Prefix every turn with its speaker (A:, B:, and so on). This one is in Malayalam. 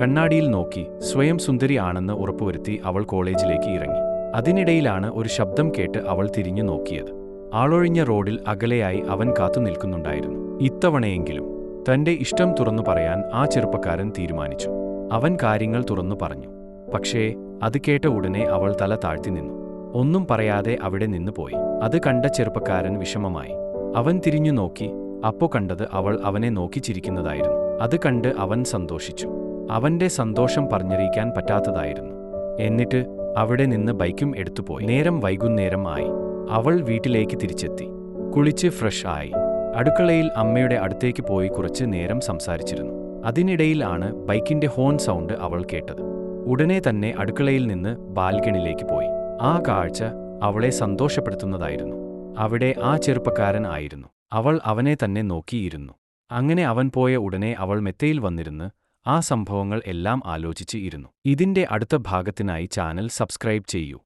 A: കണ്ണാടിയിൽ നോക്കി സ്വയം സുന്ദരിയാണെന്ന് ഉറപ്പുവരുത്തി അവൾ കോളേജിലേക്ക് ഇറങ്ങി. അതിനിടയിലാണ് ഒരു ശബ്ദം കേട്ട് അവൾ തിരിഞ്ഞു നോക്കിയത്. ആളൊഴിഞ്ഞ റോഡിൽ അകലെയായി അവൻ കാത്തുനിൽക്കുന്നുണ്ടായിരുന്നു. ഇത്തവണയെങ്കിലും തന്റെ ഇഷ്ടം തുറന്നു പറയാൻ ആ ചെറുപ്പക്കാരൻ തീരുമാനിച്ചു. അവൻ കാര്യങ്ങൾ തുറന്നു പറഞ്ഞു. പക്ഷേ അത് കേട്ട ഉടനെ അവൾ തല താഴ്ത്തി നിന്നു. ഒന്നും പറയാതെ അവിടെ നിന്ന് പോയി. അത് കണ്ട ചെറുപ്പക്കാരൻ വിഷമമായി. അവൻ തിരിഞ്ഞു നോക്കി. അപ്പോ കണ്ടത് അവൾ അവനെ നോക്കി ചിരിക്കുന്നതായിരുന്നു. അത് കണ്ട് അവൻ സന്തോഷിച്ചു. അവന്റെ സന്തോഷം പറഞ്ഞറിയിക്കാൻ പറ്റാത്തതായിരുന്നു. എന്നിട്ട് അവിടെ നിന്ന് ബൈക്കും എടുത്തുപോയി. നേരം വൈകുന്നേരം ആയി. അവൾ വീട്ടിലേക്ക് തിരിച്ചെത്തി. കുളിച്ച് ഫ്രഷ് ആയി അടുക്കളയിൽ അമ്മയുടെ അടുത്തേക്ക് പോയി കുറച്ച് നേരം സംസാരിച്ചിരുന്നു. അതിനിടയിൽ ആണ് ബൈക്കിന്റെ ഹോൺ സൗണ്ട് അവൾ കേട്ടത്. ഉടനെ തന്നെ അടുക്കളയിൽ നിന്ന് ബാൽക്കണിയിലേക്ക് പോയി. ആ കാഴ്ച അവളെ സന്തോഷപ്പെടുത്തുന്നതായിരുന്നു. അവിടെ ആ ചെറുപ്പക്കാരൻ ആയിരുന്നു. അവൾ അവനെ തന്നെ നോക്കിയിരുന്നു. അങ്ങനെ അവൻ പോയ ഉടനെ അവൾ മെത്തയിൽ വന്നിരുന്ന് ആ സംഭവങ്ങൾ എല്ലാം ആലോചിച്ച് ഇരുന്നു. ഇതിന്റെ അടുത്ത ഭാഗത്തിനായി ചാനൽ സബ്സ്ക്രൈബ് ചെയ്യൂ.